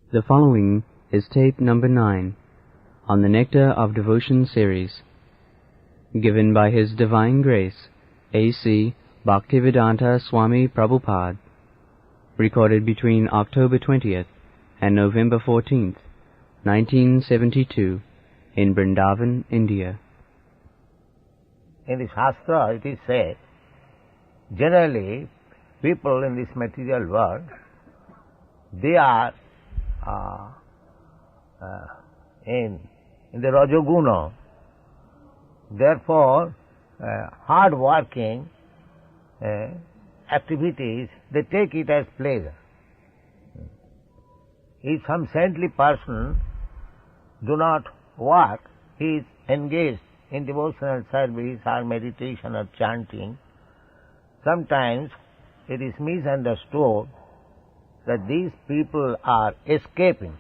The following is tape number 9 on the Nectar of Devotion series, given by His Divine Grace, A.C. Bhaktivedanta Swami Prabhupada, recorded between October 20th and November 14th, 1972, in Vrindavan, India. In the Shastra it is said, generally people in this material world, they are in the Rajoguna. Therefore, hard working activities, they take it as pleasure. If some saintly person do not work, he is engaged in devotional service or meditation or chanting. Sometimes it is misunderstood that these people are escaping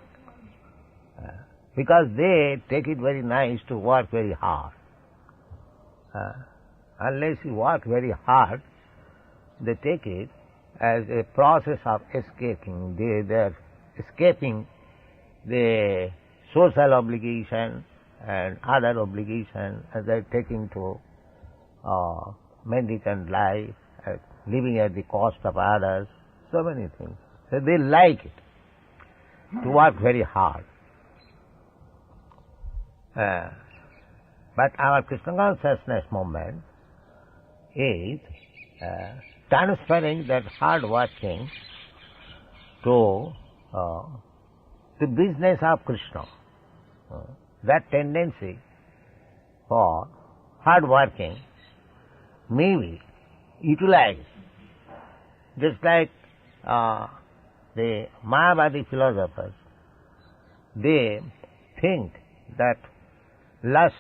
because they take it very nice to work very hard. Unless you work very hard, they take it as a process of escaping. They are escaping the social obligation and other obligation, as they are taking to mendicant life, living at the cost of others, so many things. So they like it, to work very hard. But our Krishna consciousness movement is transferring that hard working to the business of Krishna. That tendency for hard working may be utilized, just like the Mayavadi philosophers. They think that lust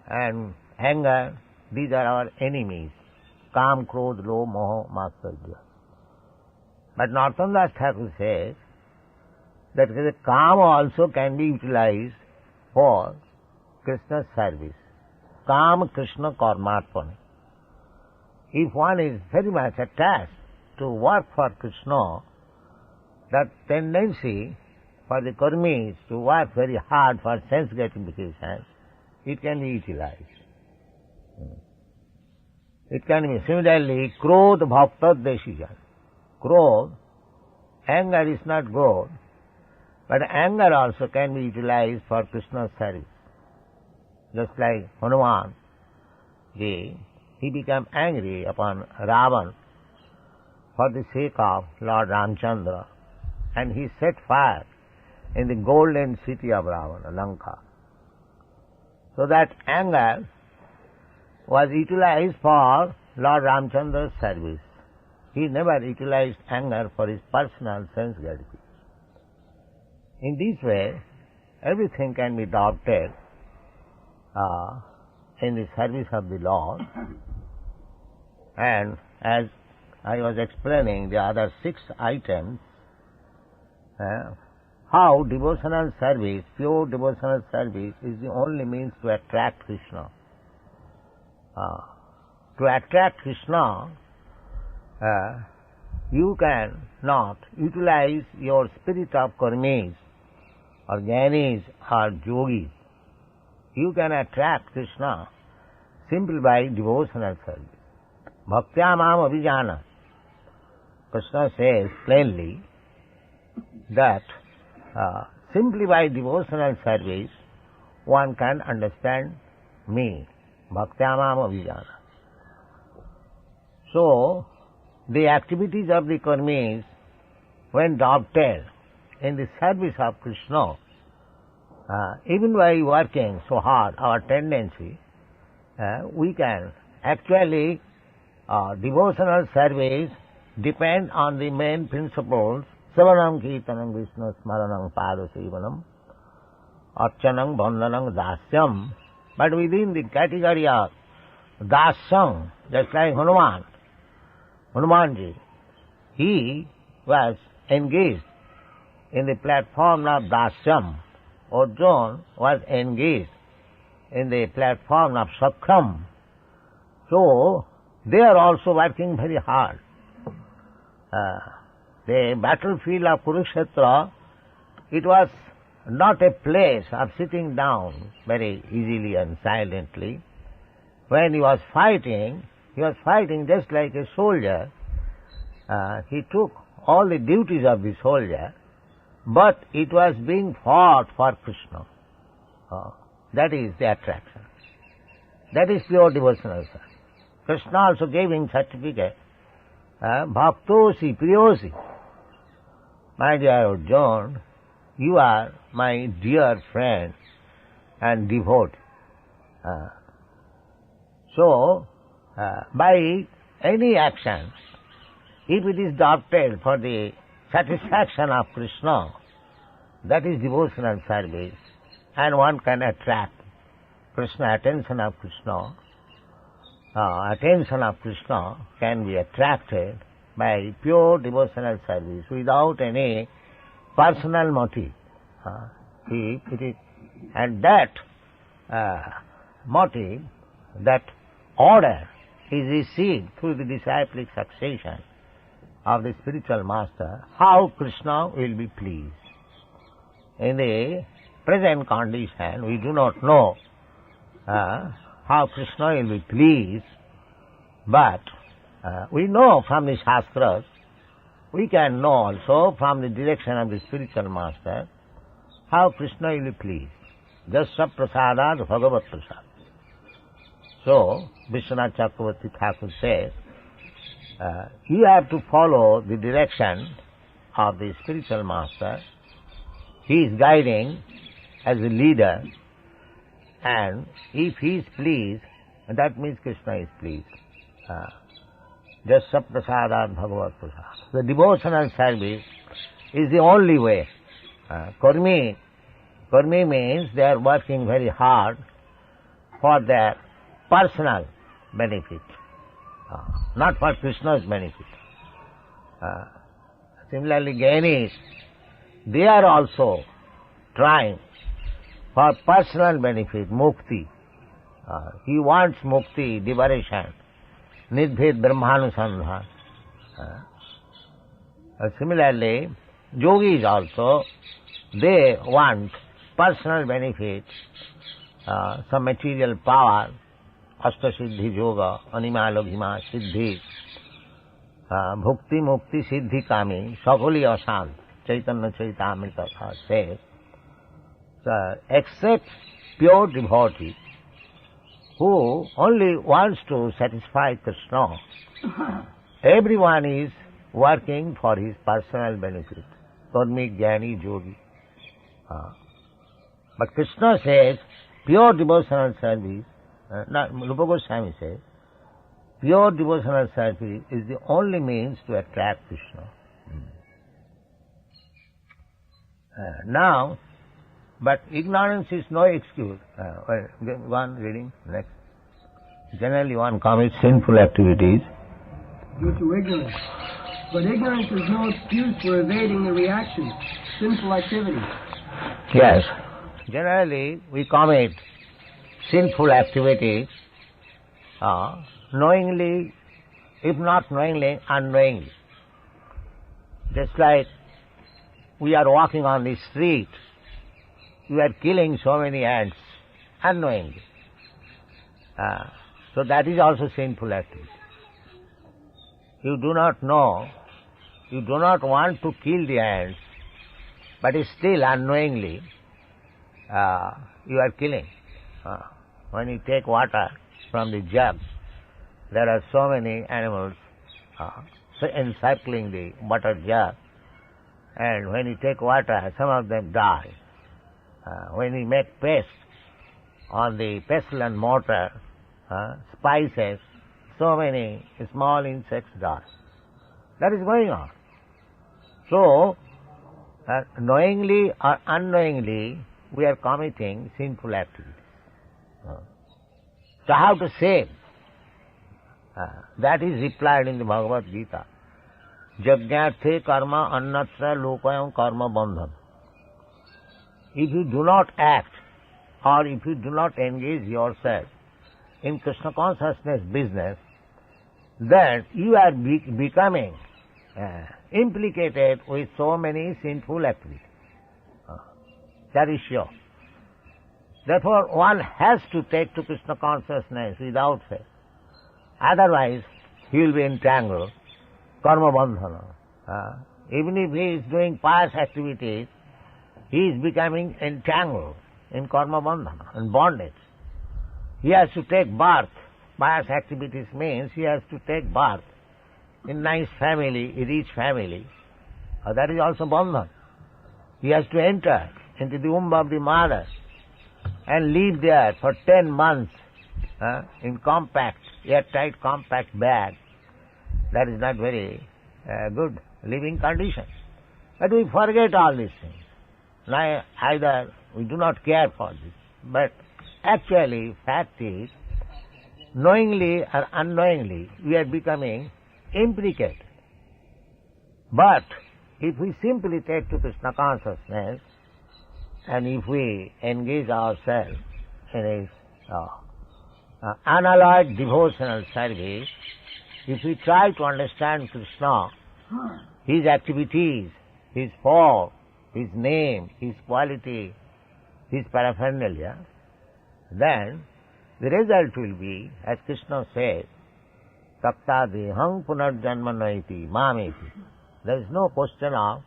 and anger, these are our enemies. Kam, Krodh, Lobh, Moha, Matsarya. But Narottam Das Thakur says that the Kam also can be utilized for Krishna's service. Kam Krishna Karmarpana. If one is very much attached to work for Krishna, that tendency for the karmis to work very hard for sense gratification, it can be utilized. It can be similarly Krodh Bhakta decision. Krodh, anger is not good, but anger also can be utilized for Krishna's service. Just like Hanuman, he became angry upon Ravan for the sake of Lord Ramchandra, and he set fire in the golden city of Ravana, Lanka. So that anger was utilized for Lord Ramchandra's service. He never utilized anger for his personal sense gratification. In this way, everything can be adopted in the service of the Lord. And as I was explaining the other 6 items, how devotional service, pure devotional service, is the only means to attract Krishna. To attract Krishna, you can not utilize your spirit of karmis, or jnanis, or yogis. You can attract Krishna simply by devotional service. Bhaktya mam abhijana. Krishna says plainly that simply by devotional service one can understand me. Bhaktya mam abhijana. So, the activities of the karmis, when adopted in the service of Krishna, even by working so hard, our tendency, we can actually, devotional service depend on the main principles, Savanam Kirtanam Vishnu Smaranam Padasevanam, Archanam Bandhanam Dasyam. But within the category of Dasyam, just like Hanumanji, he was engaged in the platform of Dasyam. Arjuna was engaged in the platform of Sakram. So, they are also working very hard. The battlefield of Kurukshetra it was not a place of sitting down very easily and silently. When he was fighting just like a soldier. He took all the duties of the soldier, but it was being fought for Krishna. That is the attraction. That is pure devotional service. Krishna also gave him certificate. Bhaktosi, Priyosi. My dear John, you are my dear friend and devotee. By any action, if it is adopted for the satisfaction of Krishna, that is devotional service, and one can attract Krishna, attention of Krishna can be attracted by pure devotional service without any personal motive. And that motive, that order is received through the disciplic succession of the spiritual master, how Krishna will be pleased. In the present condition, we do not know how Krishna will be pleased, but we know from the Shastras, we can know also from the direction of the spiritual master, how Krishna will be pleased. Jasya prasadat bhagavat prasad. So, Vishwanath Chakravarti Thakur says, you have to follow the direction of the spiritual master. He is guiding as a leader, and if he is pleased, that means Krishna is pleased. Jasya prasadat bhagavat prasad. The devotional service is the only way. Karmi means they are working very hard for their personal benefit, not for Krishna's benefit. Similarly, Jainis, they are also trying for personal benefit, mukti. He wants mukti, liberation, nidbhed brahmanusandhan. Similarly, yogis also, they want personal benefit, some material power, Ashtasiddhi Yoga, Anima Loghima Siddhi, Bhukti Mukti Siddhi Kami, Sakali Asant, Chaitanya Chaitamrita says, except pure devotee who only wants to satisfy Krishna, everyone is working for his personal benefit. Karmi, Jnani, Yogi. But Krishna says, pure devotional service, Rupa Goswami says, pure devotional service is the only means to attract Krishna. Now, but ignorance is no excuse. One reading, next. Generally one commits sinful activities due to ignorance. But ignorance is no excuse for evading the reaction, sinful activity. Yes. Generally we commit sinful activities knowingly, if not knowingly, unknowingly. Just like we are walking on the street, we are killing so many ants unknowingly. So that is also sinful activity. You do not know, you do not want to kill the ants, but still unknowingly you are killing. When you take water from the jug, there are so many animals encircling the water jug, and when you take water, some of them die. When you make paste on the pestle and mortar, spices, so many small insects die. That is going on. So, knowingly or unknowingly, we are committing sinful activities. So how to save? That is replied in the Bhagavad Gita. Jagyarthe karma annatra lokayam karma bandham. If you do not act, or if you do not engage yourself in Krishna consciousness business, then you are becoming implicated with so many sinful activities. That is sure. Therefore, one has to take to Krishna consciousness without fail. Otherwise, he will be entangled. Karma bandhana. Even if he is doing pious activities, he is becoming entangled in karma bandhana and bondage. He has to take birth. Pious activities means he has to take birth in nice family, a rich family. That is also bandhan. He has to enter into the womb of the mother and live there for 10 months in compact, airtight compact bag. That is not very good living condition. But we forget all these things. Now, either we do not care for this, but actually fact is, knowingly or unknowingly, we are becoming implicated. But if we simply take to Krishna consciousness, and if we engage ourselves in a unalloyed devotional service, if we try to understand Krishna, his activities, his form, his name, his quality, his paraphernalia, then the result will be, as Krishna says, Takta dehang punarjanma naiti mameti. There is no question of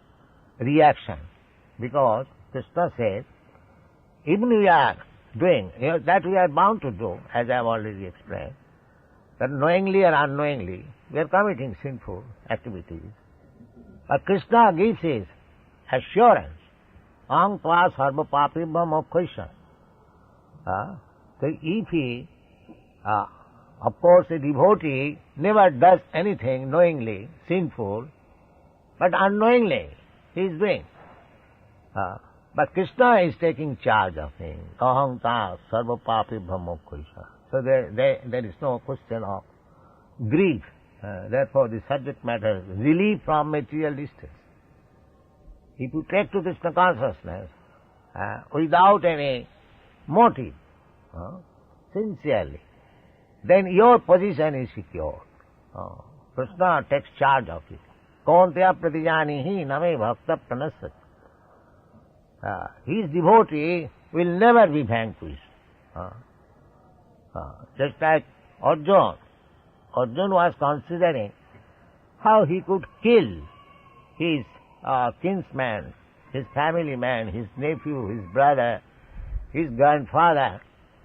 reaction, because Krishna says, even we are doing, that we are bound to do, as I have already explained, that knowingly or unknowingly, we are committing sinful activities. But Krishna gives his assurance, Aham tva sarva papibha moksha. So if he, of course a devotee never does anything knowingly sinful, but unknowingly he is doing. But Krishna is taking charge of him. Aham tva sarva papibha moksha. So there is no question of grief. Therefore the subject matter is relief from material distress. If you take to Krishna consciousness without any motive, sincerely, then your position is secure. Krishna takes charge of it. Kaunteya pratijanihi name bhakta pranasat. His devotee will never be vanquished. Just like Arjuna. Arjuna was considering how he could kill his kinsman, his family man, his nephew, his brother, his grandfather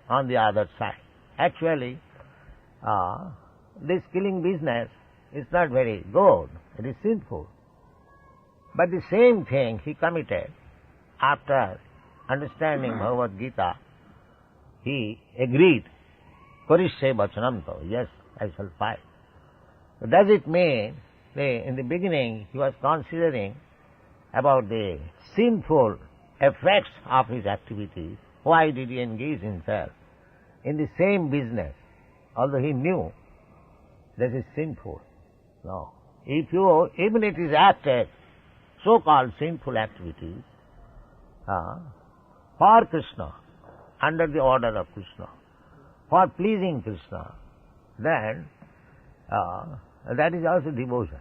on the other side. Actually, this killing business is not very good. It is sinful. But the same thing he committed after understanding Bhagavad Gita. He agreed, Karishye vachanamto, yes, I shall fight. Does it mean, in the beginning he was considering about the sinful effects of his activities? Why did he engage himself in the same business, although he knew this is sinful? No. If you, even it is acted, so-called sinful activities, for Krishna, under the order of Krishna, for pleasing Krishna, then that is also devotion.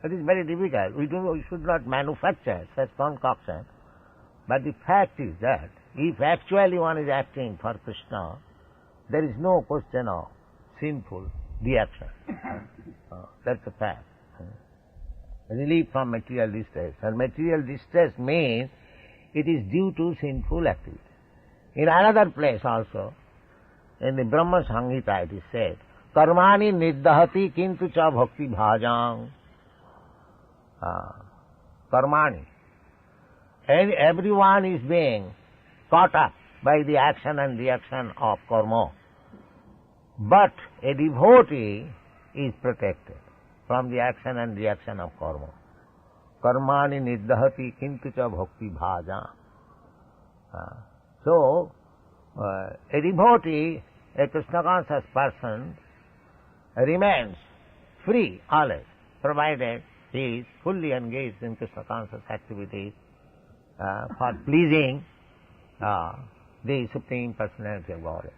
It is very difficult. We should not manufacture such concoction. But the fact is that if actually one is acting for Krishna, there is no question of sinful reaction. That's a fact. Relief from material distress. And material distress means it is due to sinful activity. In another place also, in the Brahma Samhita it is said, Karmani niddahati kintu cha bhakti bhajam. Karmani. And everyone is being caught up by the action and reaction of karma. But a devotee is protected from the action and reaction of karma. Karmani niddahati kintu cha bhakti bhajam. So, a devotee, a Krishna conscious person, remains free always, provided he is fully engaged in Krishna conscious activities for pleasing the Supreme Personality of Godhead.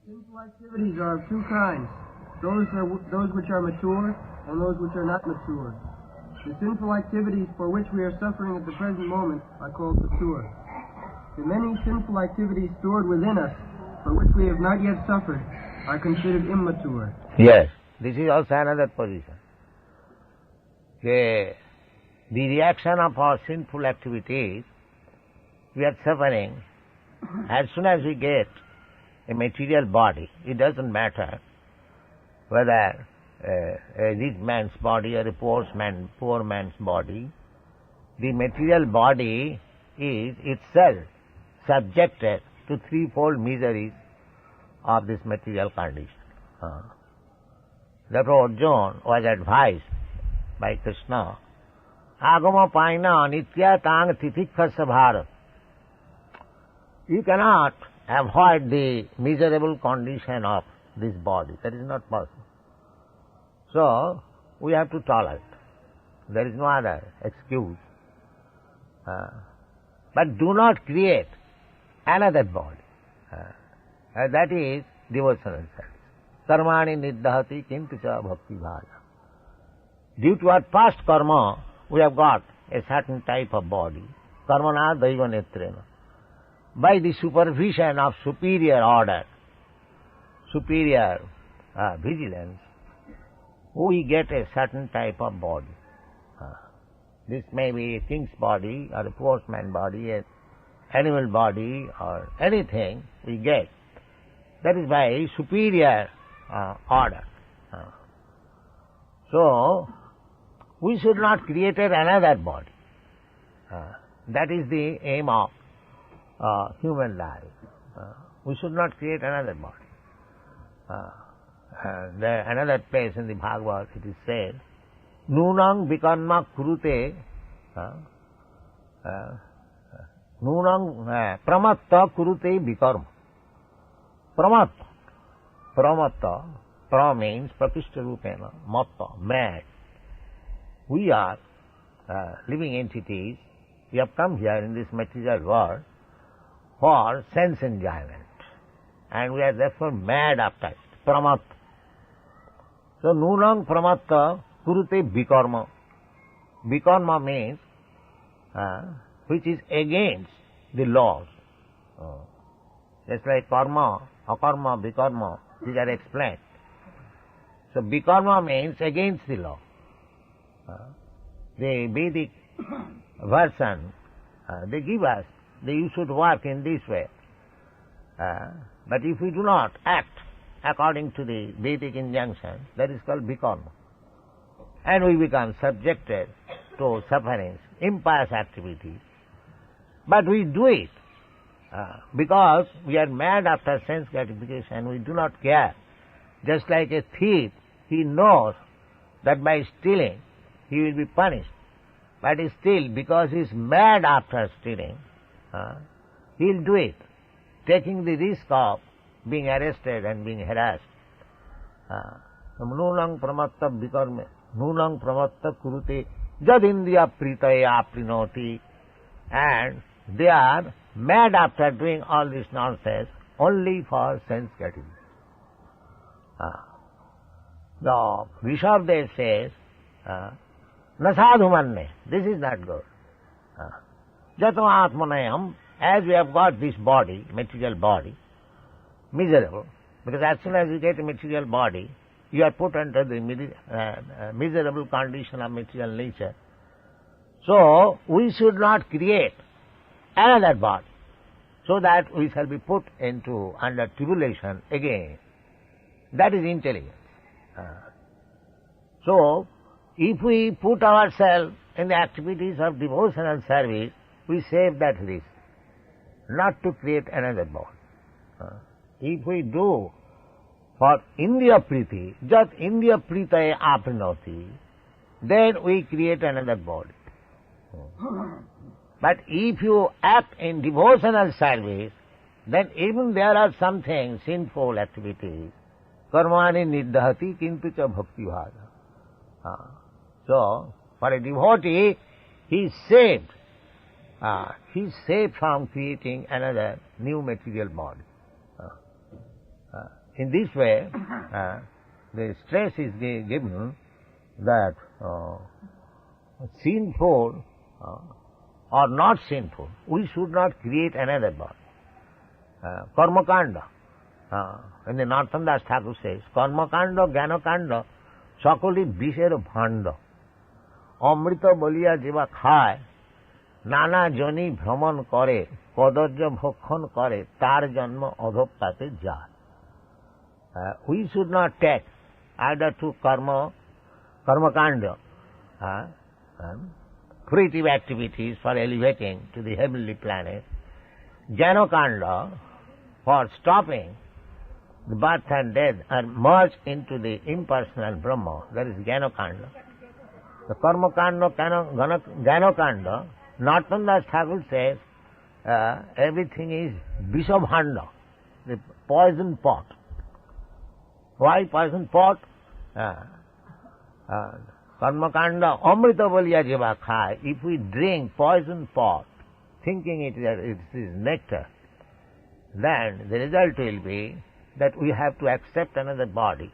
Sinful activities are of two kinds. Those which are mature and those which are not mature. The sinful activities for which we are suffering at the present moment are called mature. The many sinful activities stored within us for which we have not yet suffered are considered immature. Yes, this is also another position. The reaction of our sinful activities, we are suffering. As soon as we get a material body, it doesn't matter whether a rich man's body or a poor man's body, the material body is itself subjected to threefold miseries of this material condition. Therefore Arjuna was advised by Krishna, Agama paina nitya tang titikkasa bharat. You cannot avoid the miserable condition of this body. That is not possible. So, we have to tolerate. There is no other excuse. But do not create another body. That is devotional service. Karmani niddhati kintu cha bhakti bhaja. Due to our past karma, we have got a certain type of body. Karmana daiva netrena. By the supervision of superior order, superior vigilance, we get a certain type of body. This may be a king's body or a poor man's body, an animal body or anything we get. That is by superior order. So, we should not create another body. That is the aim of human life. We should not create another body. Another place in the Bhagavad it is said, Nunang vikarma kurute Nunang pramatta kurute vikarma. Pramatta, pra means prakishta rupena, matta, mad. We are living entities. We have come here in this material world for sense enjoyment. And we are therefore mad after it. Pramatta. So, nunang pramatta kurute vikarma. Vikarma means which is against the laws. Just like karma, akarma, vikarma, these are explained. So, vikarma means against the law. The Vedic version, they give us that you should work in this way. But if we do not act according to the Vedic injunction, that is called vikarma. And we become subjected to sufferings, impious activities. But we do it because we are mad after sense gratification, we do not care. Just like a thief, he knows that by stealing he will be punished. But still, because he is mad after stealing, he will do it, taking the risk of being arrested and being harassed. Nunang pramatta vikarma, nunang pramatta kurute jad indriya pritaya aprinoti. And they are mad after doing all this nonsense only for sense gratification. The Rishabdev says, Nasadhumanne, this is not good. Jatma atmanayam, as we have got this body, material body, miserable, because as soon as you get a material body, you are put under the miserable condition of material nature. So, we should not create another body, so that we shall be put under tribulation again. That is intelligence. So, if we put ourselves in the activities of devotional service, we save that risk, not to create another body. If we do for Indriya Priti, Jat Indriya Pritaya Aprinoti, then we create another body. But if you act in devotional service, then even there are some things, sinful activities, karmani niddhati kintu cha bhakti bhaja. So, for a devotee, he is saved. He is saved from creating another new material body. In this way, the stress is given that sinful or not sinful, we should not create another body. Karma kanda. When the Narottam Das Thakur says, Karma kanda, Jnana kanda, সকলি বিষের ভাণ্ড অমৃত বলিয়া যেবা খায় নানা Johnny ভ্রমণ করে কদর্য ভক্ষণ করে তার জন্ম অধঃপাতে যায়. We should not take either to karma kanda, creative activities for elevating to the heavenly planet, Jnana kanda for stopping the birth and death are merged into the impersonal Brahma. That is Jnana kanda. The karma kanda, Jnana kanda, Narottam Das Thakur says everything is Vishabhanda, the poison pot. Why poison pot? Karma kanda, Amrita boliya jeva khai. If we drink poison pot, thinking it is nectar, then the result will be that we have to accept another body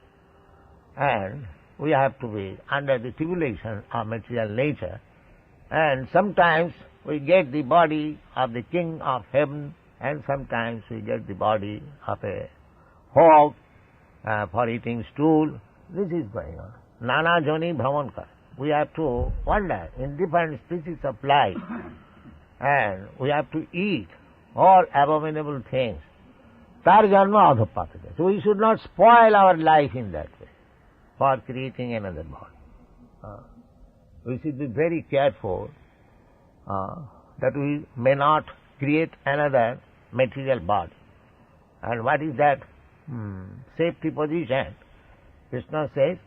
and we have to be under the tribulation of material nature, and sometimes we get the body of the king of heaven and sometimes we get the body of a hog for eating stool. This is going on. Nana joni bhramankar. We have to wander in different species of life and we have to eat all abominable things. Tar janma adhopate. So we should not spoil our life in that way for creating another body. We should be very careful that we may not create another material body. And what is that safety position? Krishna says,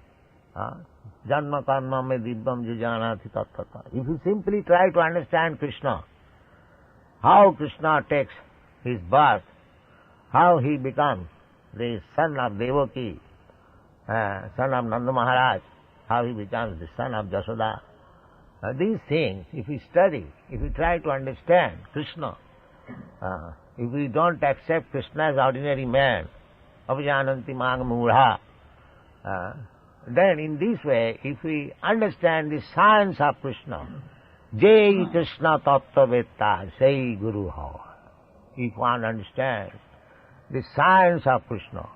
Janma karma me dibbam jujanati tattata. If you simply try to understand Krishna, how Krishna takes his birth, how he becomes the son of Devaki, son of Nanda Maharaj, how he becomes the son of Jasoda. These things, if we study, if we try to understand Krishna, if we don't accept Krishna as ordinary man, avajananti mang mudha, then in this way, if we understand the science of Krishna, Jai Krishna Tattva Vetta, Sai Guru Hava. If one understands the science of Krishna,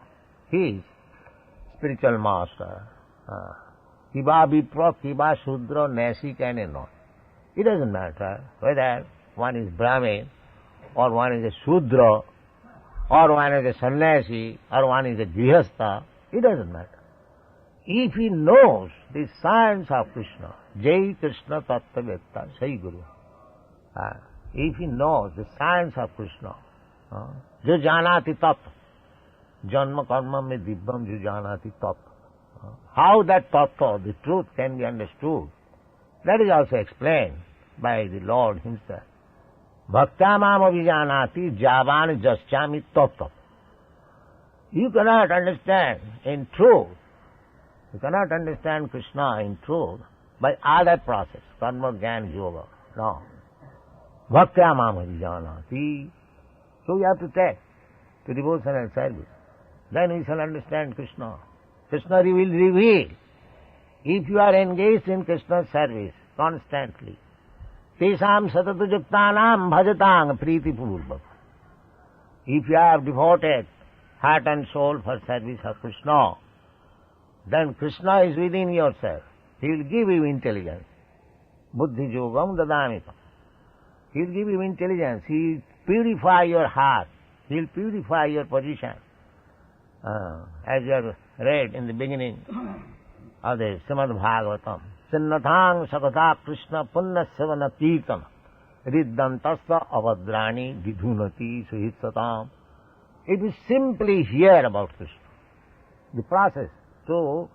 his spiritual master, Kiba Vipra, Kiba Shudra, Nasi can not. It doesn't matter whether one is Brahmin, or one is a Shudra, or one is a Sannyasi, or one is a Grihastha. It doesn't matter. If he knows the science of Krishna, Jai Krishna Tattva Vetta, Sai Guru. If he knows the science of Krishna, Jo janati tattva, janma karma me dibbam jo janati tattva. How that tattva, the truth, can be understood, that is also explained by the Lord himself. Bhaktamam abhijanati javan jasyami tattva. You cannot understand in truth, you cannot understand Krishna in truth by other process, karma, jnana, yoga. No. Bhaktamam abhijanati. So we have to take to devotional service. Then we shall understand Krishna. Krishna will reveal. If you are engaged in Krishna's service constantly, tesam satatu juktanam bhajatang priti purvak. If you have devoted heart and soul for service of Krishna, then Krishna is within yourself. He will give you intelligence. Buddhi yogam dadamita. He will give you intelligence. He will purify your heart. He will purify your position. As you have read in the beginning of the Srimad Bhagavatam, Sinnathang Sakatha Krishna Punna Savana Kirtan Riddantasta Avadrani Vidhunati Suhitsatam. If you simply hear about Krishna, the process to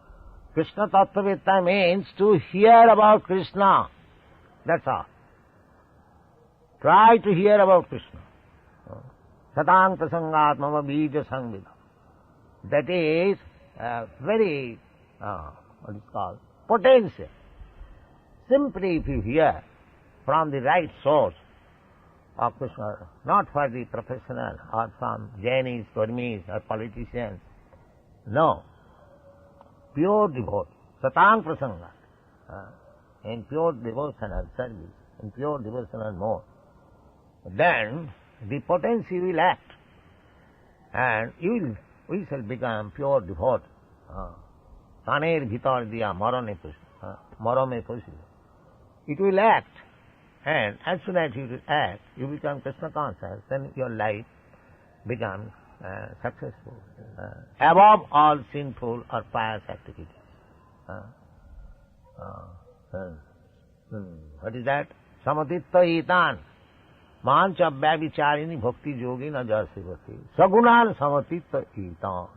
Krishna Tattvavetta means to hear about Krishna. That's all. Try to hear about Krishna. Satang prasangatmama bija sangvida. That is very, what is called, potential. Simply if you hear from the right source of Krishna, not for the professional or from Jainis, Kurmis or politicians. No. Pure devotee. Satang prasanga. in pure devotional service, in pure devotional mode, then the potency will act, and we shall become pure devote. Kaner bhitar diya marame pusi. It will act, and as soon as it will act, you become Krishna conscious, then your life becomes successful, above all sinful or pious activities. What is that? Samatitta itan mancha vyavicharini bhakti yogina jasivati sagunan samatitta itan.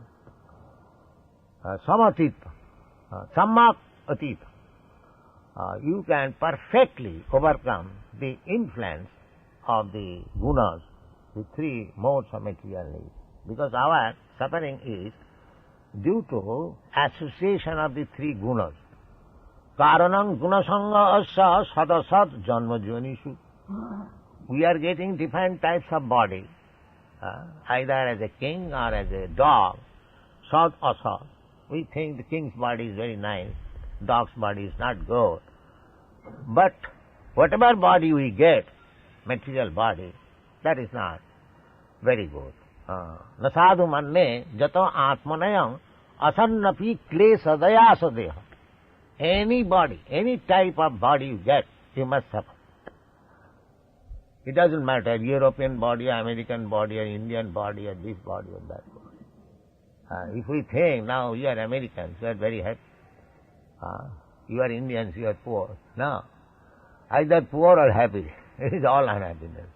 Samatitta, sammak atita. You can perfectly overcome the influence of the gunas, the three modes of material needs. Because our suffering is due to association of the three gunas. Karanam gunasanga asya sadasad janma jonishu. We are getting different types of body, either as a king or as a dog, sad asad. We think the king's body is very nice, dog's body is not good. But whatever body we get, material body, that is not very good. Nasadu manne jato atmanayam asannapi klesa sadeha. Any body, any type of body you get, you must suffer. It doesn't matter, European body, American body, or Indian body, or this body, or that body. If we think, now you are Americans, you are very happy. You are Indians, you are poor. No. Either poor or happy. It is all unhappiness.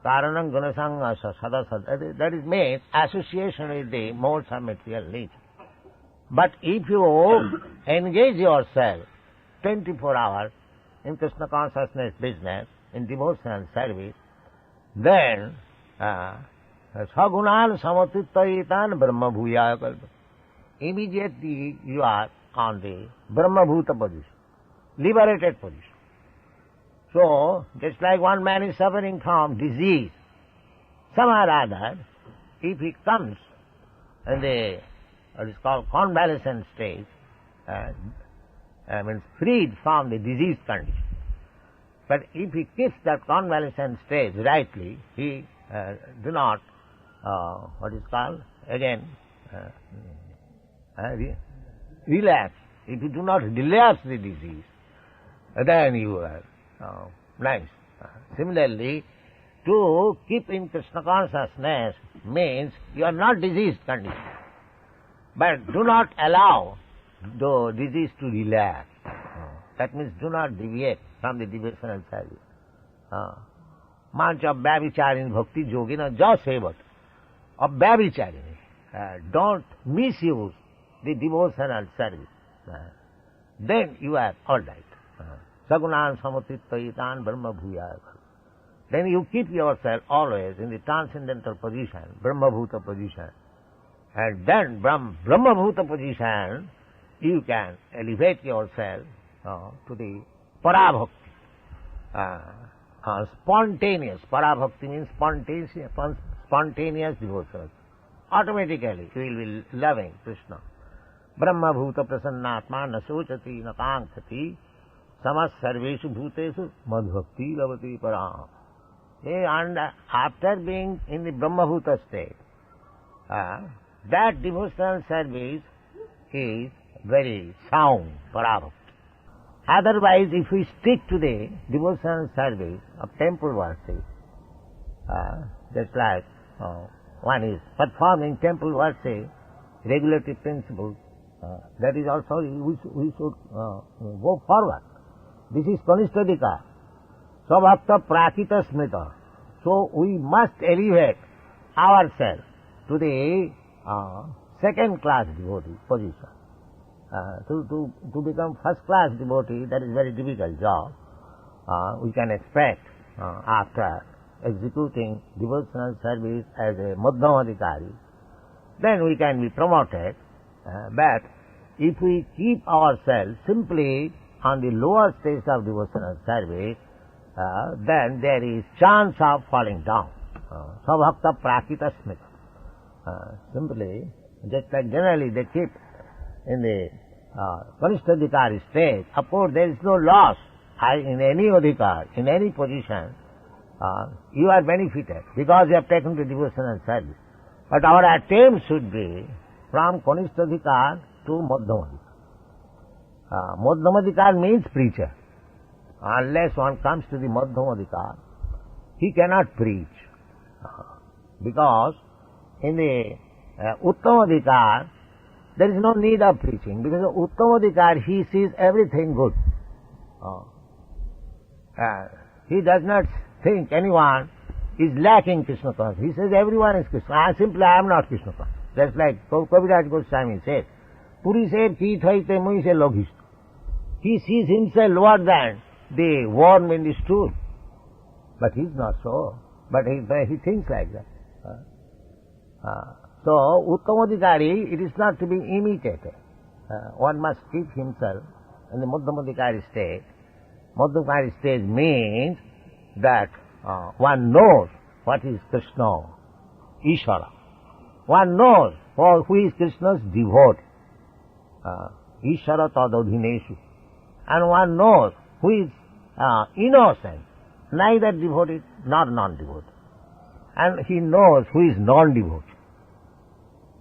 Karanam gunasanga sadasad. That is means association with the modes of material nature. But if you engage yourself 24 hours in Krishna consciousness business, in devotional service, then sagunan samatittaitan brahma bhuyaya kalpa. Immediately you are on the brahma bhuta position, liberated position. So, just like one man is suffering from disease, somehow or other, if he comes in the what is called convalescent stage, means freed from the disease condition. But if he keeps that convalescent stage rightly, he do not, what is called, again, relapse. If you do not relapse the disease, then you are nice. Similarly, to keep in Krishna consciousness means you are not diseased condition. But do not allow the disease to relapse. That means do not deviate from the devotional service. Mancha vyavicharini bhakti yogina jasevat. Of vyavicharini. Don't misuse the devotional service. Then you are all right. Sagunan samatittaitan brahma bhuyaya. Then you keep yourself always in the transcendental position, brahma bhuta position. And then from brahma bhuta position, you can elevate yourself to the parabhakti. Spontaneous. Parabhakti means spontaneous devotion. Automatically you will be loving Krishna. Brahma bhuta prasannatma na sochati na kankati samas sarveshu bhuteshu madhbhakti lavati param. And after being in the Brahma bhuta state, that devotional service is very sound, parabhakti. Otherwise, if we stick to the devotional service of temple worship, just like one is performing temple worship, regulative principles, that is also, we should go forward. This is Kanistadika, Svabhakta Prakita Smita. So we must elevate ourselves to the second class devotee position. To become first class devotee, that is very difficult job. We can expect after executing devotional service as a Madhyamadikari, then we can be promoted. But if we keep ourselves simply on the lower stage of devotional service, then there is chance of falling down. Svabhakta prakita smita. Simply, just like generally they keep in the Kanishtadhikari stage, of course there is no loss in any adhikar, in any position. You are benefited because you have taken to devotion and service. But our attempt should be from Kanishtadhikar to Madhyamadhikar. Madhyamadhikar means preacher. Unless one comes to the Madhyamadhikar, he cannot preach. Because in the Uttamadhikar, there is no need of preaching. Because in Uttamadhikar, he sees everything good. He does not think anyone is lacking Krishna consciousness. He says everyone is Krishna. I am not Krishna conscious. Just like Kaviraj Goswami said, Puri said, Ki thaite mui se logist. He sees himself lower than the worm in the stool. But he is not so. But he thinks like that. So, Uttamadhikari, it is not to be imitated. One must keep himself in the Madhyamadhikari state. Madhyamadhikari stage means that one knows what is Krishna, Ishvara. One knows who is Krishna's devotee, Ishvara tadodhineshu. And one knows who is innocent, neither devotee nor non-devotee. And he knows who is non-devotee.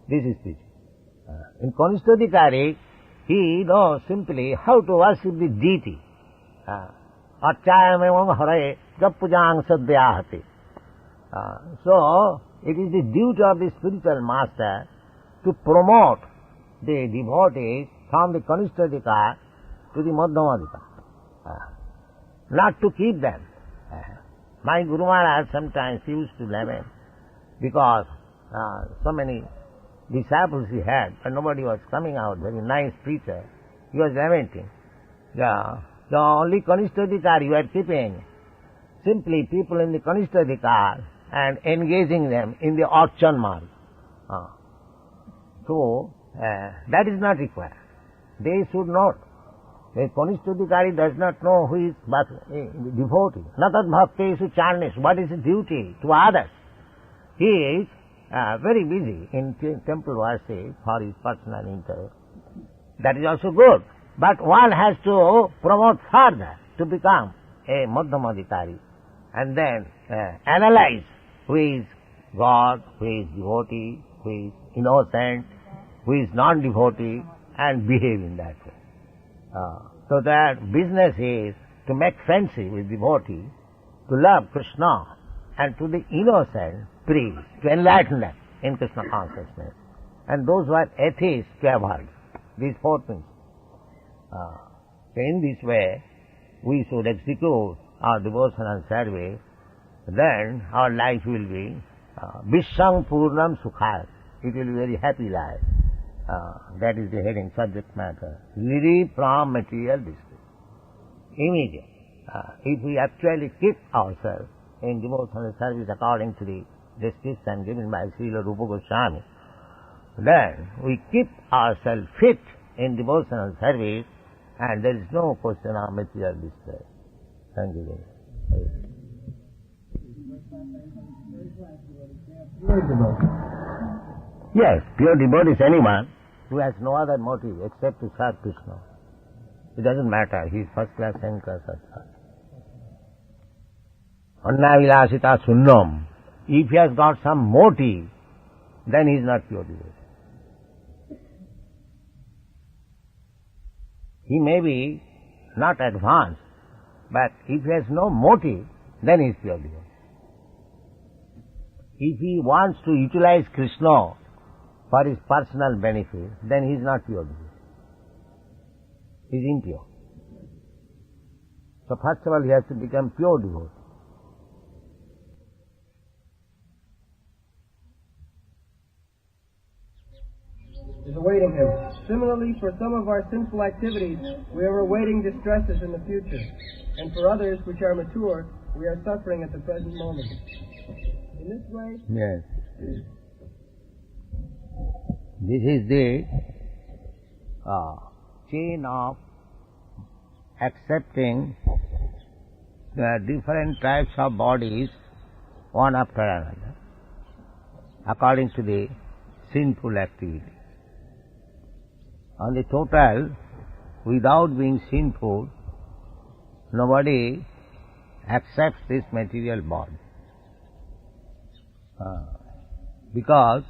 This is teaching. In Kanishtadhikari, he knows simply how to worship the deity. Achayamevang hare japujang sadhyahati. So, it is the duty of the spiritual master to promote the devotees from the Kanishtadhikar to the Madhyamadhikar. Not to keep them. My Guru Maharaj sometimes used to lament because so many disciples he had, but nobody was coming out, very nice preacher. He was lamenting. The only Kanishtadhikar you are keeping, simply people in the Kanishtadhikar and engaging them in the Archan Marg. So, that is not required. They should not. A Kanishtadhikari does not know who is but devotee. Natat bhaktesu charnesh. What is his duty to others? He is very busy in temple worship for his personal interest. That is also good. But one has to promote further to become a Madhyamadhikari and then analyze who is God, who is devotee, who is innocent, who is non-devotee, and behave in that way. So that business is to make friendship with devotee, to love Krishna, and to the innocent preach, to enlighten them in Krishna consciousness. And those who are atheists to avoid these four things. So in this way, we should execute our devotional service, then our life will be Vishang Purnam Sukhayat. It will be a very happy life. That is the heading, subject matter. Relief from material distress. Immediate. If we actually keep ourselves in devotional service according to the description given by Srila Rupa Goswami, then we keep ourselves fit in devotional service and there is no question of material distress. Thank you very much. Yes, pure devotee is anyone who has no other motive except to serve Krishna. It doesn't matter, he is first class, second class, third class. Anna vilasita sunnam. If he has got some motive, then he is not pure devotee. He may be not advanced, but if he has no motive, then he is pure devotee. If he wants to utilize Krishna for his personal benefit, then he is not pure devotee. He is impure. So first of all he has to become pure devotee. Is awaiting him. Similarly, for some of our sinful activities, we are awaiting distresses in the future, and for others which are mature, we are suffering at the present moment. In this way, yes, this is the chain of accepting the different types of bodies one after another, according to the sinful activity. On the total, without being sinful, nobody accepts this material body. Because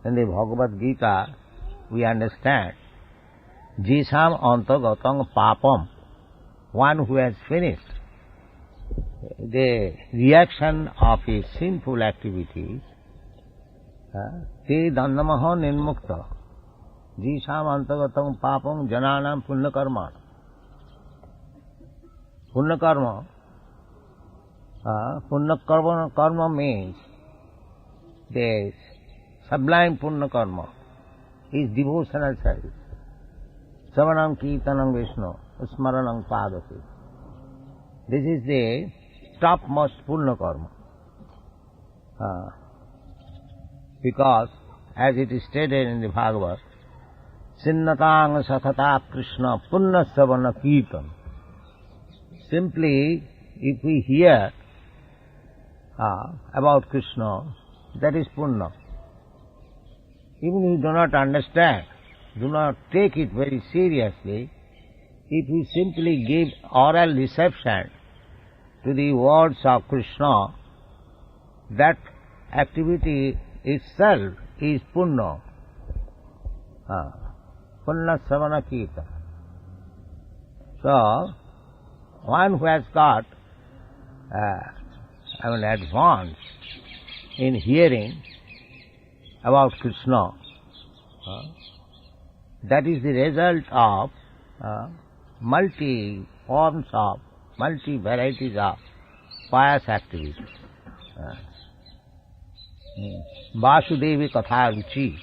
in the Bhagavad Gita we understand Jisam Antagatam Papam, one who has finished the reaction of his sinful activities, te dandamaha nirmukta Jisam Antagatam Papam Jananam Punnakarma. Punnakarma, karma means the sublime Punna karma is devotional service. Savanam Kirtanam Vishnu, Smaranam Padasi. This is the topmost Punna karma. Because, as it is stated in the Bhagavad, Sinnatang Sathata Krishna Punna Savana Kirtan. Simply, if we hear about Krishna, that is Punna. Even if you do not understand, do not take it very seriously, if you simply give oral reception to the words of Krishna, that activity itself is Punna. Punna Savana Kirtan. So, one who has got advance in hearing about Krishna, that is the result of multi forms of, multi varieties of pious activities. Vasudevi Katha Ruchi.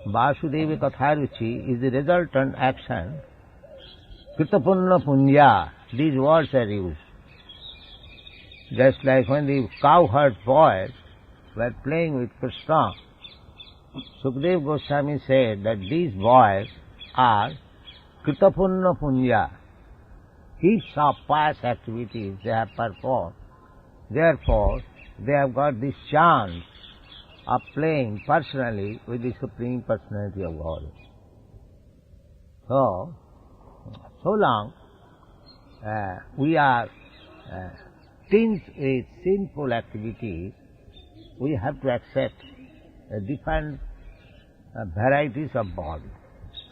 Vasudevi Katha Ruchi is the resultant action. Kritapunna Punya, these words are used. Just like when the cowherd boys were playing with Krishna, Sukadeva Goswami said that these boys are Kritapunna Punya, heaps of pious activities they have performed. Therefore, they have got this chance of playing personally with the Supreme Personality of God. So long we are tinged with sinful activities, we have to accept different varieties of body.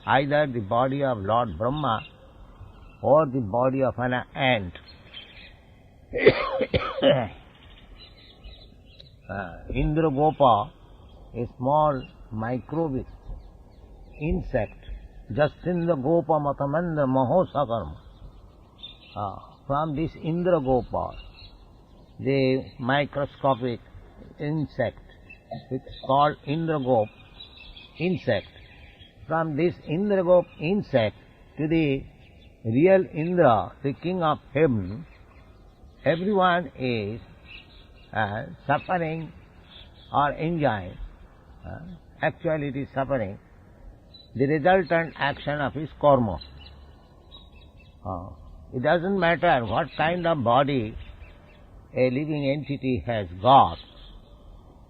Either the body of Lord Brahma or the body of an ant. Indragopa, a small microbic insect, Jasindra Gopa Matamanda Mahosakarma. From this Indragopa, the microscopic insect, which is called Indragop insect, from this Indragop insect to the real Indra, the king of heaven, everyone is suffering or enjoying. Actually it is suffering the resultant action of his karma. It doesn't matter what kind of body a living entity has got,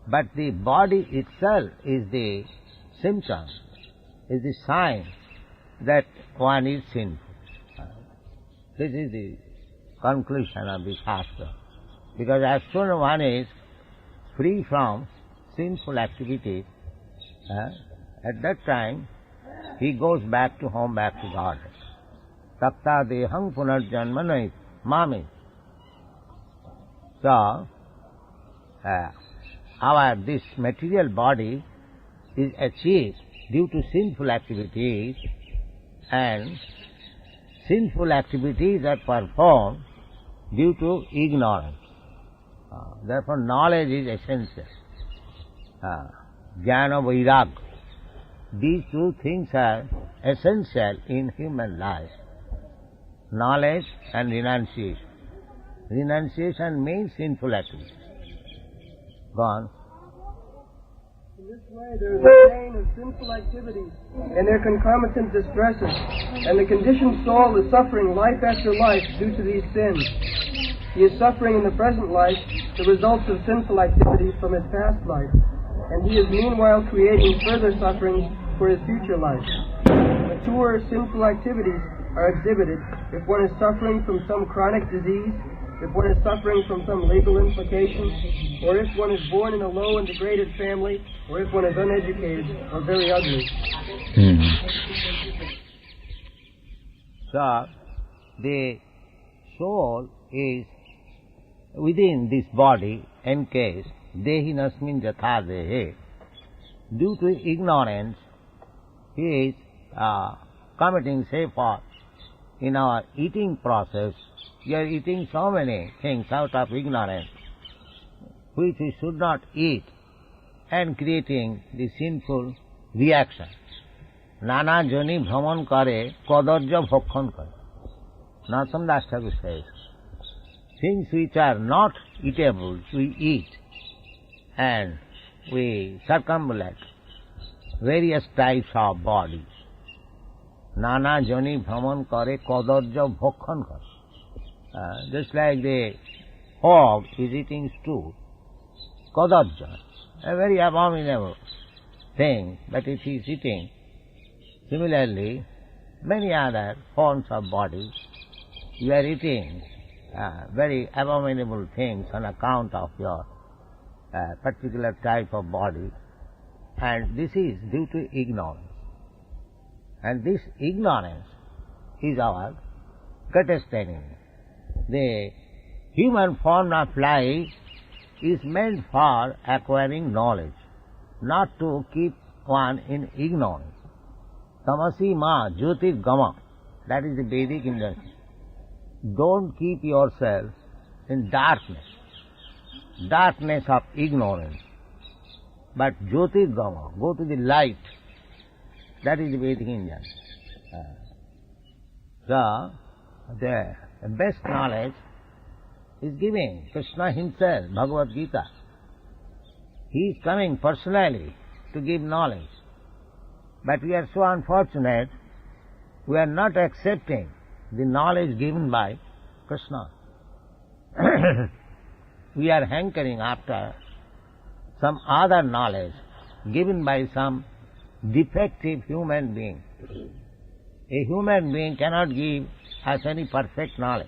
but the body itself is the symptom, is the sign that one is sinful. This is the conclusion of this Shastra. Because as soon as one is free from sinful activities, at that time he goes back to home, back to God. Takta dehang punarjanmanai mami. So, this material body is achieved due to sinful activities, and sinful activities are performed due to ignorance. Therefore, knowledge is essential. Jnana Vairag. These two things are essential in human life. Knowledge and renunciation. Renunciation means sinful activity. Go on. In this way, there is a chain of sinful activities and their concomitant distresses, and the conditioned soul is suffering life after life due to these sins. He is suffering in the present life the results of sinful activities from his past life, and he is meanwhile creating further sufferings for his future life. The mature sinful activities are exhibited if one is suffering from some chronic disease, if one is suffering from some legal implication, or if one is born in a low and degraded family, or if one is uneducated or very ugly. So, the soul is within this body encased, dehinasmin jatha dehe. Due to ignorance, he is committing, say, for in our eating process, we are eating so many things out of ignorance, which we should not eat, and creating the sinful reaction. Nana jani bhraman kare, kadarja bhakshan kare. Narottam Das Thakur says, things which are not eatable, we eat, and we circumambulate various types of bodies. Nana jani bhraman kare, kadarja bhakshan kare. Just like the hog is eating stew, kadarja, a very abominable thing, but it is eating. Similarly, many other forms of bodies, you are eating very abominable things on account of your particular type of body, and this is due to ignorance. And this ignorance is our greatest enemy. The human form of life is meant for acquiring knowledge, not to keep one in ignorance. Tamasi ma jyotir gama, that is the Vedic injunction. Don't keep yourself in darkness of ignorance, but jyotir gama, go to the light. That is the Vedic injunction. So, the best knowledge is giving Krishna himself, Bhagavad Gita. He is coming personally to give knowledge. But we are so unfortunate, we are not accepting the knowledge given by Krishna. We are hankering after some other knowledge given by some defective human being. A human being cannot give us any perfect knowledge.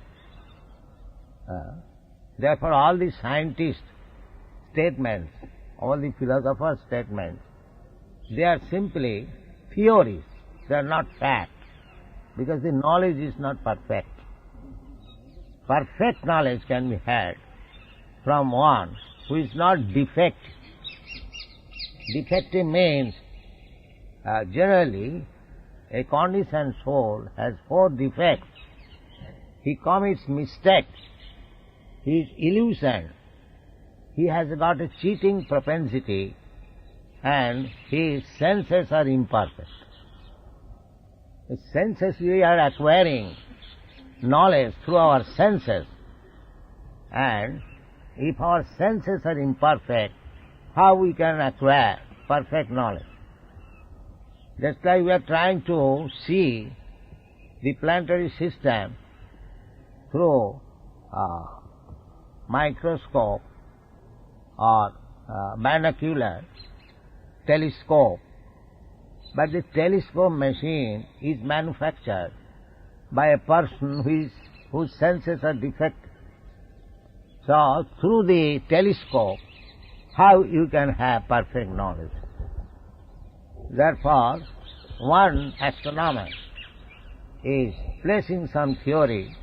Therefore, all the scientists' statements, all the philosophers' statements, they are simply theories. They are not fact, because the knowledge is not perfect. Perfect knowledge can be had from one who is not defective. Defective means generally a conditioned soul has 4 defects. He commits mistakes. He is illusioned. He has got a cheating propensity, and his senses are imperfect. The senses, we are acquiring knowledge through our senses, and if our senses are imperfect, how we can acquire perfect knowledge? Just like we are trying to see the planetary system through microscope or binocular telescope, but the telescope machine is manufactured by a person whose senses are defective. So, through the telescope, how you can have perfect knowledge? Therefore, one astronomer is placing some theory,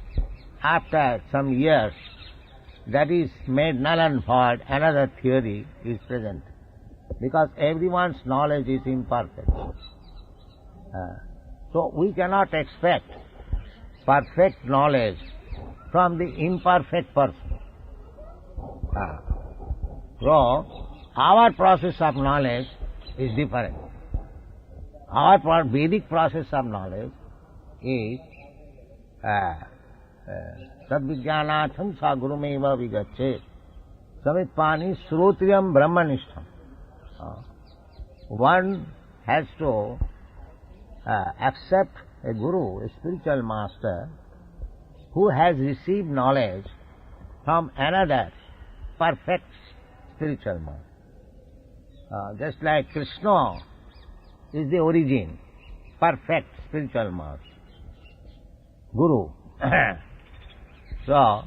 after some years that is made null and void, another theory is present, because everyone's knowledge is imperfect. So we cannot expect perfect knowledge from the imperfect person. So our process of knowledge is different. Our Vedic process of knowledge is Sadvijnanatham sa gurumeva vigacche samitpani srotriyam brahmanishtham. One has to accept a guru, a spiritual master, who has received knowledge from another perfect spiritual master. Just like Krishna is the origin, perfect spiritual master, Guru. So,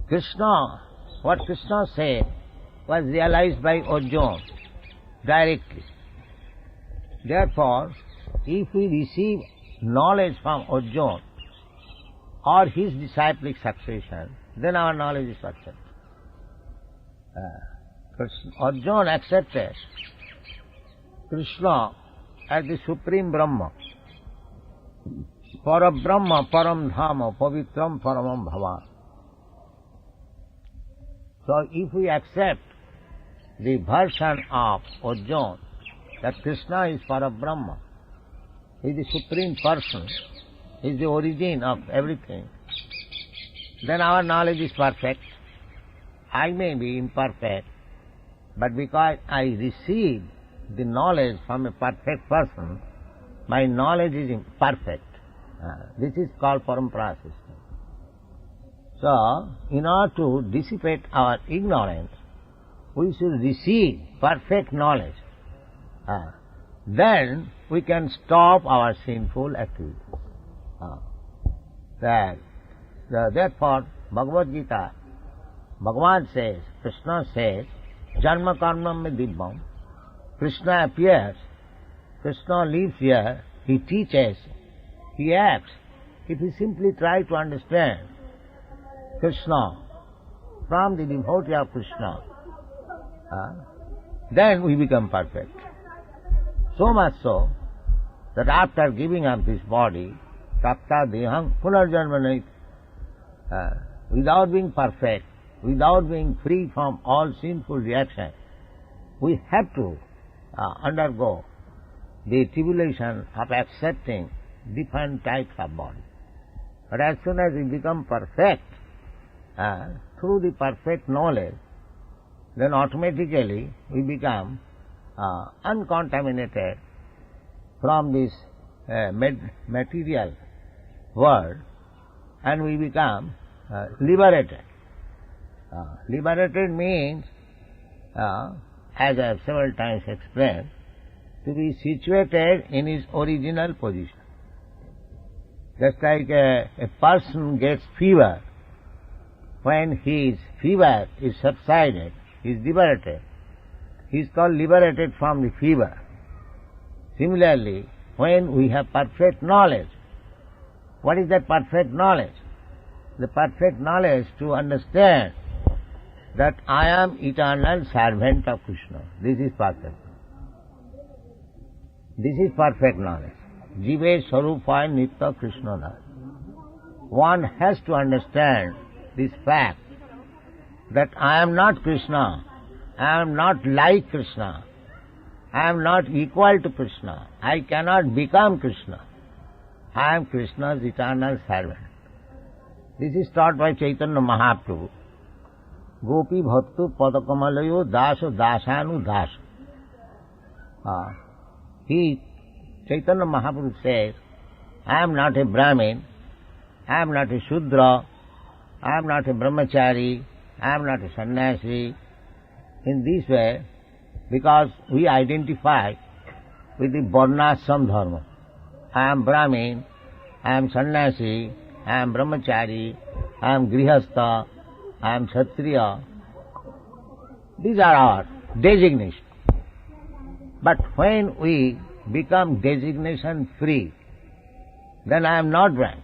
Krishna, what Krishna said was realized by Arjuna directly. Therefore, if we receive knowledge from Arjuna or his disciplic succession, then our knowledge is success. Arjuna accepted Krishna as the Supreme Brahma, Parabrahma, Param Dhama, Pavitram, Paramam Bhavan. So if we accept the version of Arjuna that Krishna is Parabrahma, he is the Supreme Person, he is the origin of everything, then our knowledge is perfect. I may be imperfect, but because I receive the knowledge from a perfect person, my knowledge is perfect. This is called parampara system. So, in order to dissipate our ignorance, we should receive perfect knowledge. Then we can stop our sinful activities. Therefore, Bhagavad Gita, Bhagavan says, Krishna says, Janma karma me dibbam. Krishna appears, Krishna lives here, he teaches, he acts. If we simply try to understand Krishna from the devotee of Krishna, then we become perfect. So much so that after giving up this body, tapta deham punarjanma nahi, without being perfect, without being free from all sinful reactions, we have to undergo the tribulation of accepting different types of body. But as soon as we become perfect, through the perfect knowledge, then automatically we become uncontaminated from this material world, and we become liberated. Liberated means, as I have several times explained, to be situated in his original position. Just like a person gets fever, when his fever is subsided, he is liberated. He is called liberated from the fever. Similarly, when we have perfect knowledge, what is that perfect knowledge? The perfect knowledge to understand that I am eternal servant of Krishna. This is perfect. This is perfect knowledge. Jive Sarupaya Nitya Krishna Das. One has to understand this fact that I am not Krishna, I am not like Krishna, I am not equal to Krishna, I cannot become Krishna. I am Krishna's eternal servant. This is taught by Chaitanya Mahaprabhu. Gopi Bhattu Padakamalayo Daso Dasanu Daso. Chaitanya Mahaprabhu says, I am not a Brahmin, I am not a Shudra, I am not a Brahmachari, I am not a Sannyasi. In this way, because we identify with the Varnashram Dharma. I am Brahmin, I am Sannyasi, I am Brahmachari, I am Grihastha, I am Kshatriya. These are our designations. But when we become designation free, then I am not Brahmin,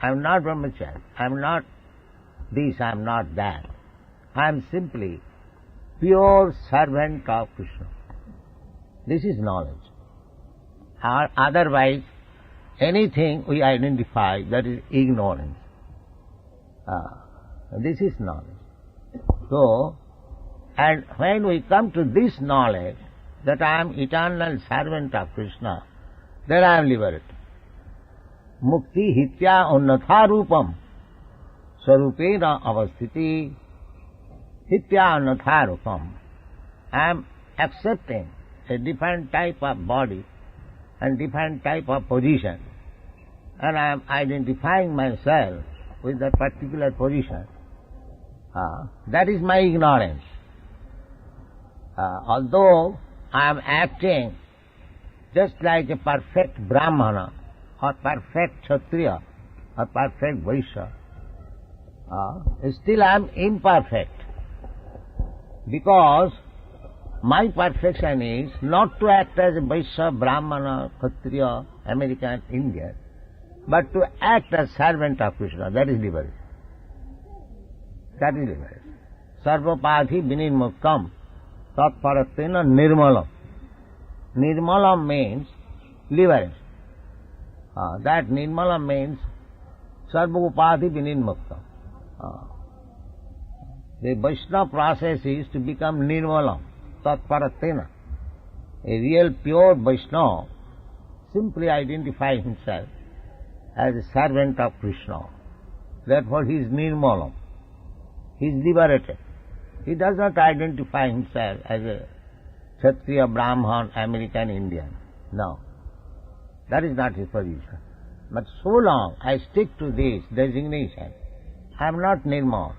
I am not Brahmachari, I am not this, I am not that. I am simply pure servant of Krishna. This is knowledge. Otherwise, anything we identify, that is ignorance. This is knowledge. So, and when we come to this knowledge, that I am eternal servant of Krishna, then I am liberated. Mukti hitya annatha rupam sarupena avasthiti hitya annatha rupam. I am accepting a different type of body and different type of position, and I am identifying myself with that particular position. That is my ignorance. Although I am acting just like a perfect Brahmana or perfect Kshatriya or perfect Vaishya, still I am imperfect, because my perfection is not to act as a Vaishya, Brahmana, Kshatriya, American, Indian, but to act as servant of Krishna. That is liberation. That is liberation. Sarvapadhi vinirmuktam tatparatena nirmalam. Nirmalam means liberation. That nirmalam means sarvapadhi vinirmuktam. The Vaishnava process is to become nirmalam, tatparatena. A real pure Vaishnava simply identifies himself as a servant of Krishna. Therefore he is nirmalam. He is liberated. He does not identify himself as a Kshatriya, Brahman, American, Indian. No. That is not his position. But so long I stick to this designation, I am not nirmal.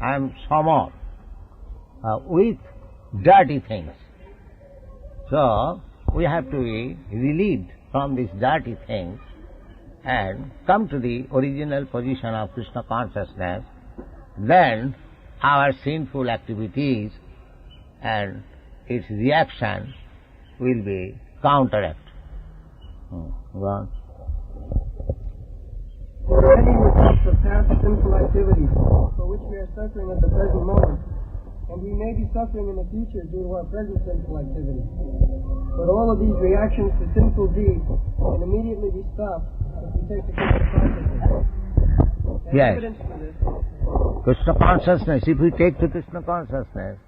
I am samar, with dirty things. So we have to be relieved from these dirty things and come to the original position of Krishna consciousness. Then our sinful activities and its reaction will be counteracted. Many results of past sinful activities for which we are suffering at the present moment, and we may be suffering in the future due to our present sinful activities. But all of these reactions to sinful deeds can immediately be stopped if we take the Krishna consciousness. And Yes. evidence for this, Krishna consciousness, if we take to Krishna consciousness,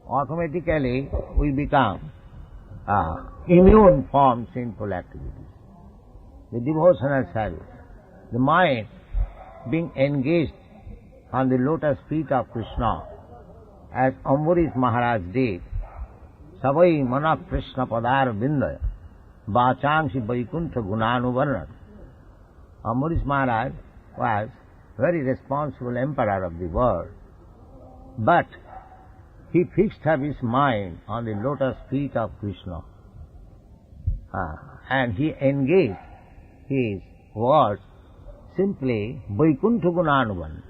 automatically we become immune from sinful activities. The devotional service, the mind being engaged on the lotus feet of Krishna, as Ambarish Maharaj did, Savai Manak Krishna Padar Vindaya, Vachangsi Vaikuntha Gunanuvarnan. Ambarish Maharaj was very responsible emperor of the world, but he fixed up his mind on the lotus feet of Krishna, and he engaged his words simply Vaikuntha Gunanuvan,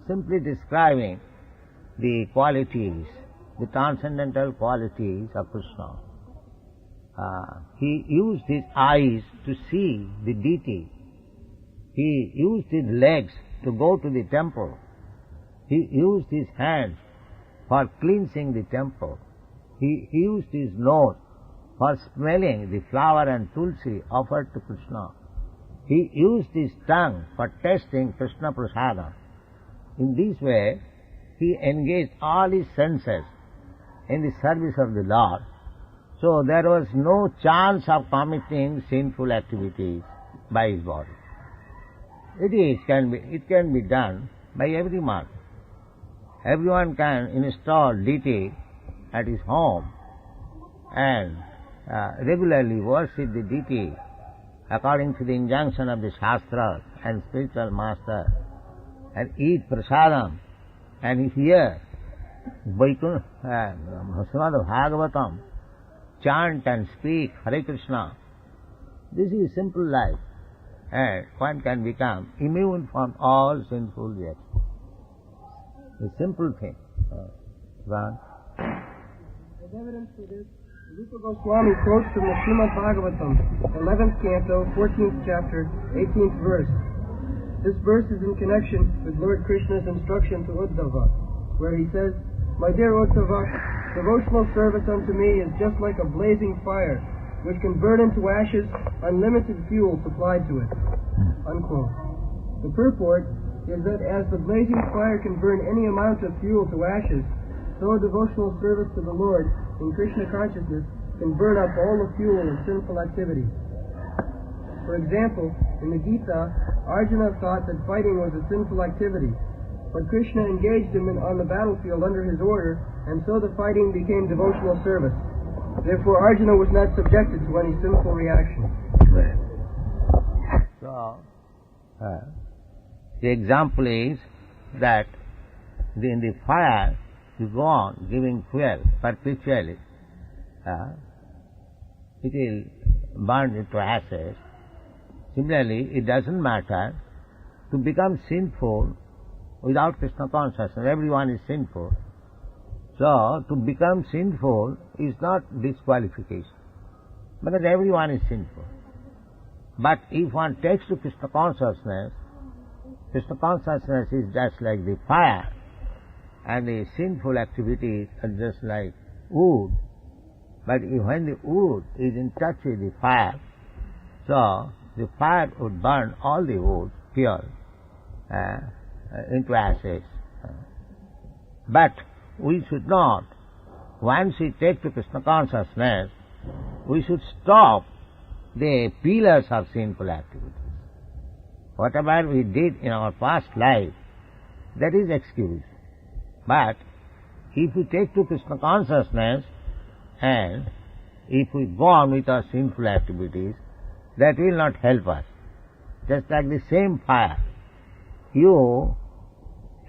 simply describing the qualities, the transcendental qualities of Krishna. He used his eyes to see the deity. He used his legs to go to the temple. He used his hands for cleansing the temple. He used his nose for smelling the flower and tulsi offered to Krishna. He used his tongue for tasting Krishna Prasada. In this way, he engaged all his senses in the service of the Lord. So there was no chance of committing sinful activities by his body. It can be done by everyone. Everyone can install deity at his home and regularly worship the deity according to the injunction of the Shastras and spiritual master, and eat prasadam and hear Srimad Bhagavatam, chant and speak Hare Krishna. This is simple life, and one can become immune from all sinful reactions. A simple thing. as evidence for this, Rupa Goswami quotes from the Srimad Bhagavatam, 11th canto, 14th chapter, 18th verse. This verse is in connection with Lord Krishna's instruction to Uddhava, where he says, "My dear Uddhava, devotional service unto me is just like a blazing fire, which can burn into ashes unlimited fuel supplied to it." Unquote. The purport is that as the blazing fire can burn any amount of fuel to ashes, so devotional service to the Lord in Krishna consciousness can burn up all the fuel of sinful activity. For example, in the Gita, Arjuna thought that fighting was a sinful activity, but Krishna engaged him on the battlefield under his order, and so the fighting became devotional service. Therefore, Arjuna was not subjected to any sinful reaction. So, the example is that in the fire you go on giving fuel perpetually, it will burn into ashes. Similarly, it doesn't matter to become sinful without Krishna consciousness. Everyone is sinful. So, to become sinful is not disqualification, because everyone is sinful. But if one takes to Krishna consciousness is just like the fire, and the sinful activities are just like wood. But when the wood is in touch with the fire, so the fire would burn all the wood pure into ashes. But we should not, once we take to Krishna consciousness, we should stop the pillars of sinful activities. Whatever we did in our past life, that is excused. But if we take to Krishna consciousness and if we go on with our sinful activities, that will not help us. Just like the same fire, you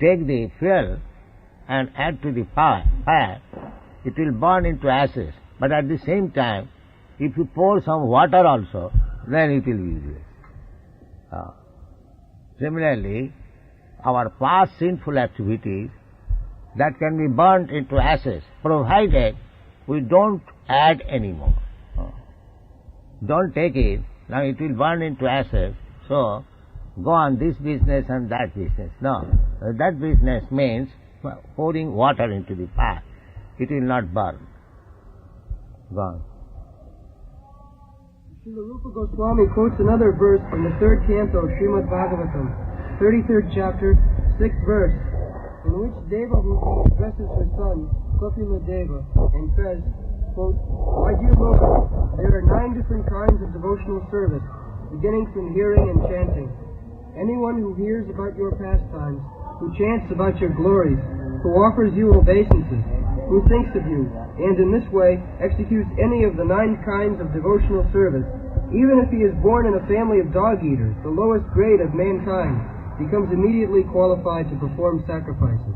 take the fuel and add to the fire, it will burn into ashes. But at the same time, if you pour some water also, then it will be useless. Similarly, our past sinful activities, that can be burnt into ashes, provided we don't add any more. Don't take it, now it will burn into ashes, so go on this business and that business. No, that business means pouring water into the fire. It will not burn. Go on. Srila Rupa Goswami quotes another verse from the 3rd canto of Srimad Bhagavatam, 33rd chapter, 6th verse, in which Devahuti addresses her son, Kapila Deva, and says, quote, "My dear Lord, there are 9 different kinds of devotional service, beginning from hearing and chanting. Anyone who hears about your pastimes, who chants about your glories, who offers you obeisances, who thinks of you, and in this way executes any of the 9 kinds of devotional service, even if he is born in a family of dog-eaters, the lowest grade of mankind, becomes immediately qualified to perform sacrifices."